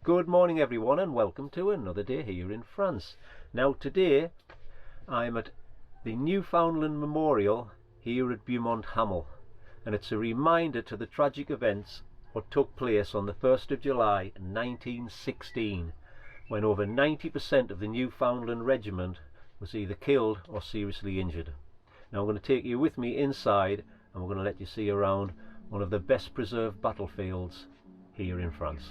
Good morning everyone, and welcome to another day here in France. Now today I'm at the Newfoundland Memorial here at Beaumont Hamel, and it's a reminder to the tragic events what took place on the 1st of July 1916, when over 90% of the Newfoundland regiment was either killed or seriously injured. Now I'm going to take you with me inside, and we're going to let you see around one of the best preserved battlefields here in France.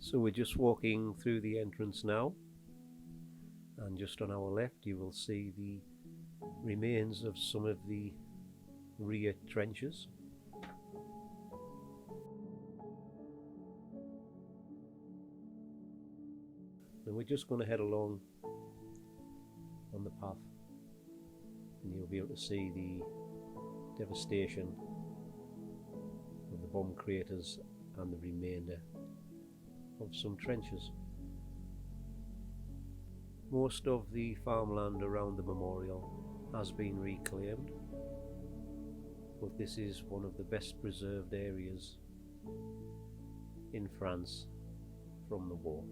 So we're just walking through the entrance now, and just on our left you will see the remains of some of the rear trenches. And we're just going to head along on the path, and you'll be able to see the devastation of the bomb craters and the remainder of some trenches. Most of the farmland around the memorial has been reclaimed, but this is one of the best preserved areas in France from the war.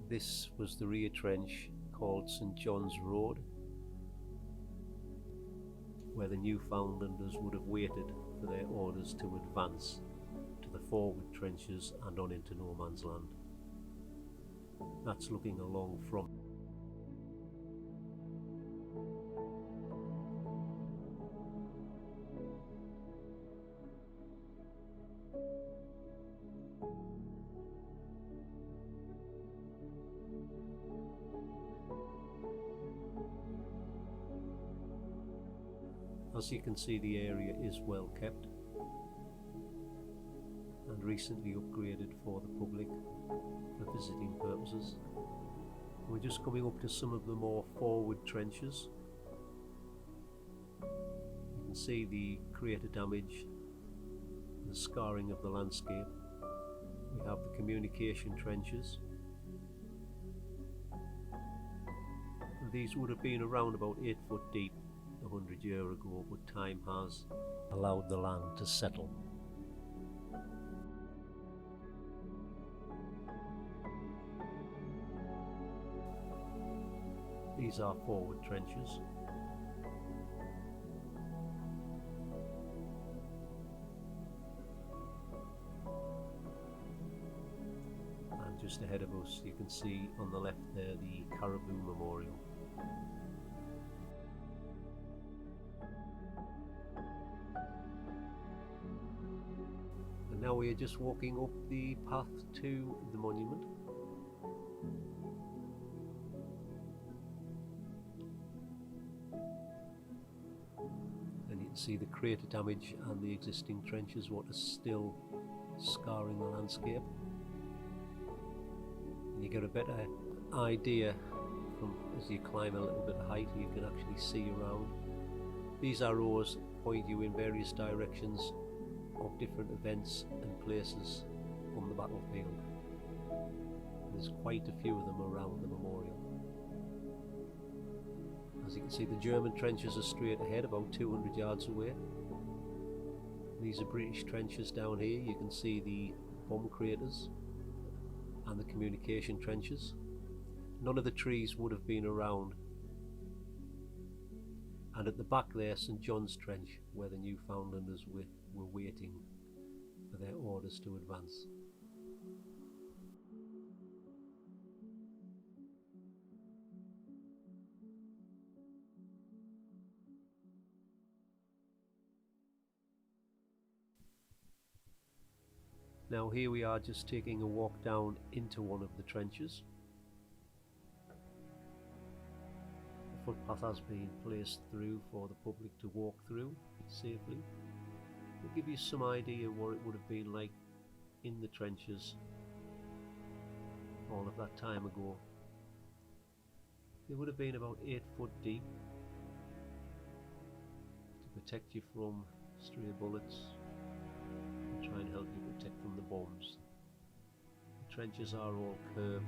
This was the rear trench called St. John's Road, where the Newfoundlanders would have waited for their orders to advance to the forward trenches and on into no man's land. That's looking along from As you can see, the area is well kept and recently upgraded for the public for visiting purposes. We're just coming up to some of the more forward trenches. You can see the crater damage, the scarring of the landscape. We have the communication trenches. These would have been around about 8 foot deep 100 years ago, but time has allowed the land to settle. These are forward trenches. And just ahead of us you can see on the left there the Caribou Memorial. Now we are just walking up the path to the monument. And you can see the crater damage and the existing trenches, what is still scarring the landscape. And you get a better idea from as you climb a little bit of height, you can actually see around. These arrows point you in various directions of different events and places on the battlefield. There's quite a few of them around the memorial. As you can see, the German trenches are straight ahead, about 200 yards away. These are British trenches down here. You can see the bomb craters and the communication trenches. None of the trees would have been around. And at the back there, St. John's Trench, where the Newfoundlanders were waiting for their orders to advance. Now here we are just taking a walk down into one of the trenches. The footpath has been placed through for the public to walk through safely. It'll give you some idea what it would have been like in the trenches all of that time ago. They would have been about 8 foot deep, protect you from stray bullets and try and help you protect from the bombs. The trenches are all curved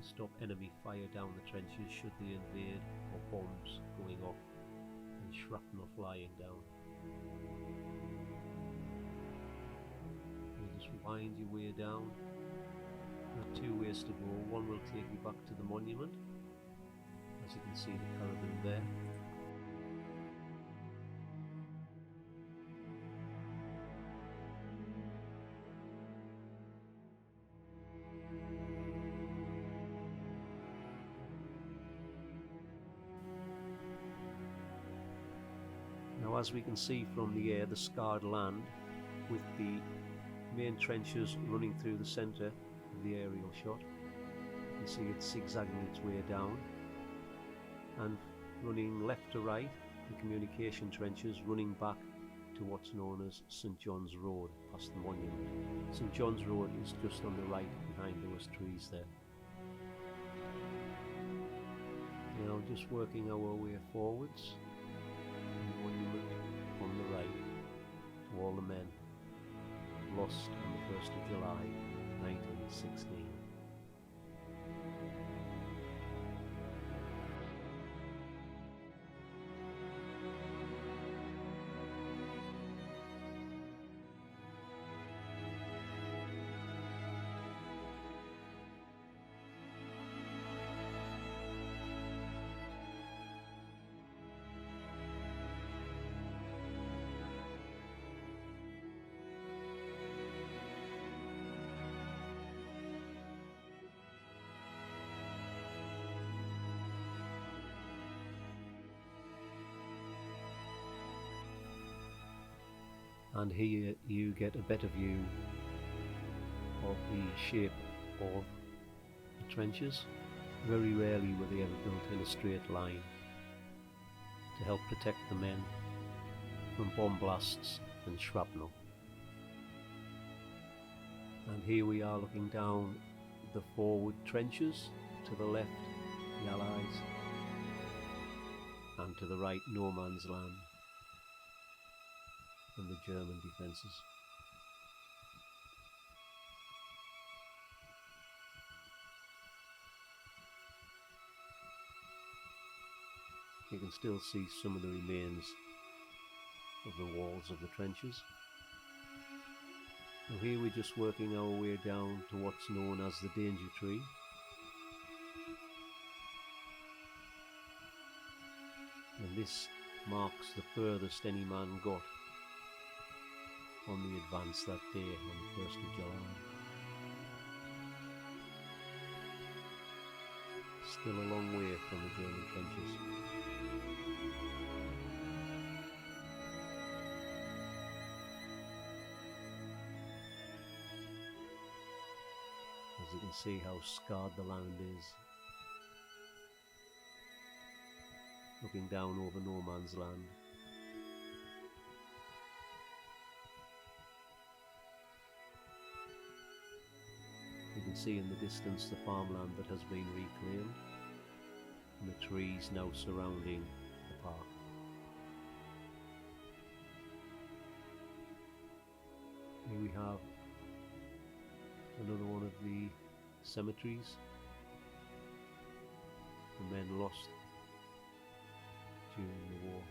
to stop enemy fire down the trenches should they invade, or bombs going off and shrapnel flying down. You just wind your way down. There are two ways to go. One will take you back to the monument, as you can see the carabin there. Now, as we can see from the air, the scarred land with the main trenches running through the centre of the aerial shot. You can see it zigzagging its way down, and running left to right, the communication trenches running back to what's known as St John's Road, past the monument. St John's Road is just on the right behind those trees there. Now just working our way forwards, the monument on the right, to all the men lost on the 1st of July 1916. And here you get a better view of the shape of the trenches. Very rarely were they ever built in a straight line to help protect the men from bomb blasts and shrapnel. And here we are looking down the forward trenches, to the left the Allies, and to the right no man's land and the German defences. You can still see some of the remains of the walls of the trenches. Now here we're just working our way down to what's known as the danger tree. And this marks the furthest any man got on the advance that day, on the 1st of July. Still a long way from the German trenches. As you can see how scarred the land is. Looking down over no man's land. You can see in the distance the farmland that has been reclaimed, and the trees now surrounding the park. Here we have another one of the cemeteries, the men lost during the war.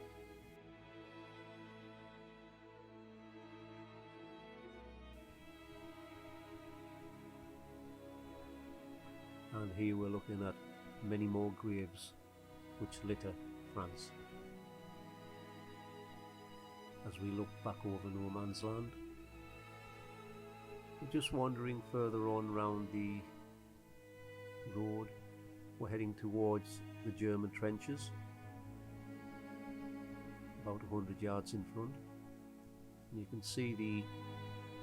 And here we're looking at many more graves which litter France. As we look back over no man's land, we're just wandering further on round the road. We're heading towards the German trenches, about 100 yards in front. And you can see the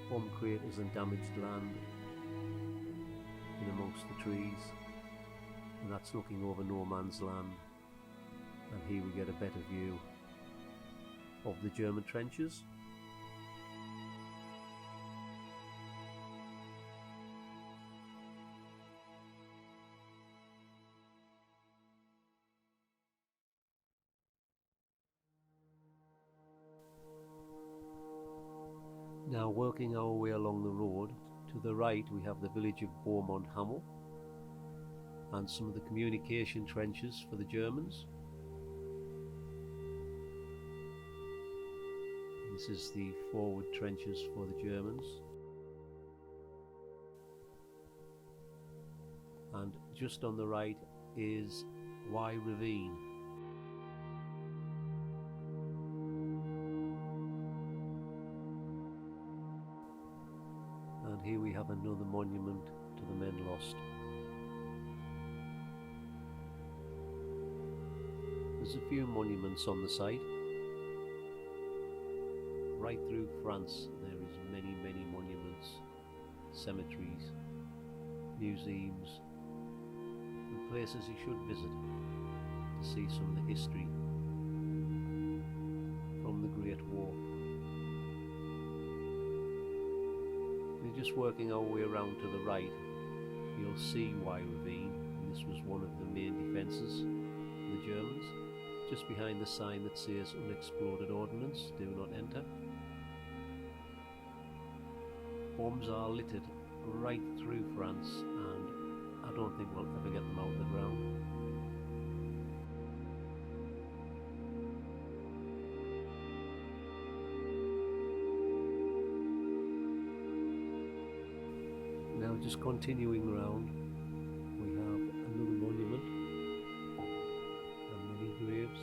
bomb craters and damaged land in amongst the trees, and that's looking over no man's land. And here we get a better view of the German trenches. Now, working our way along the road, to the right we have the village of Beaumont Hamel and some of the communication trenches for the Germans. This is the forward trenches for the Germans. And just on the right is Y Ravine. And here we have another monument to the men lost. There's a few monuments on the site. Right through France there is many monuments, cemeteries, museums, and places you should visit to see some of the history from the Great War. We're just working our way around to the right. You'll see Y Ravine, and this was one of the main defences for the Germans, just behind the sign that says unexploded ordnance, do not enter. Bombs are littered right through France, and I don't think we'll ever get them out of the ground. Now, just continuing round, we have another monument and many graves.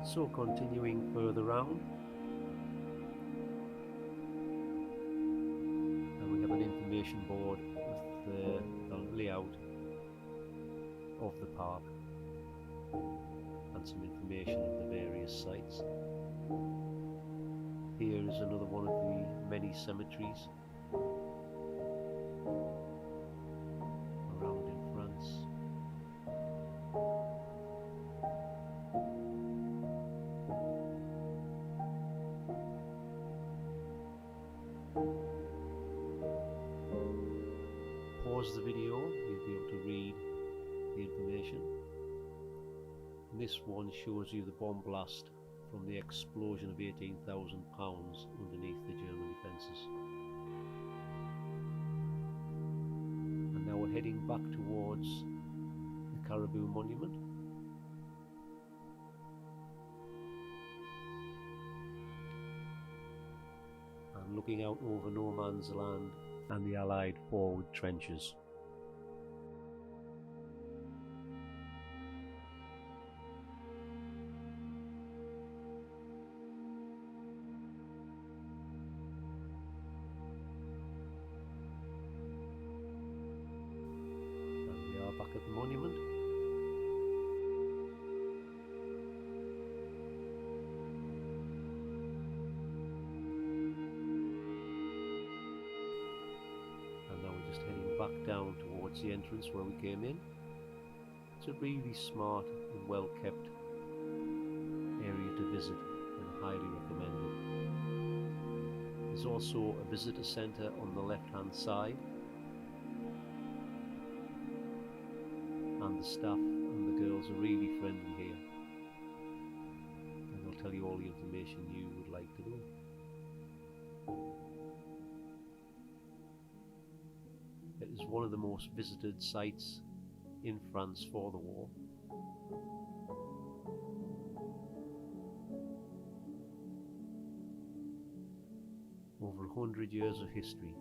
So continuing further round, and we have an information board with the layout of the park and some information of the various sites. Here is another one of the many cemeteries around in France. Pause the video, you'll be able to read the information. And this one shows you the bomb blast from the explosion of 18,000 pounds underneath the German defences. And now we're heading back towards the Caribou Monument. And looking out over no man's land and the Allied forward trenches. And we are back at the monument. Back down towards the entrance where we came in. It's a really smart and well kept area to visit and highly recommended. There's also a visitor centre on the left hand side, and the staff and the girls are really friendly here, and they'll tell you all the information you would like to know. It is one of the most visited sites in France for the war. Over 100 years of history.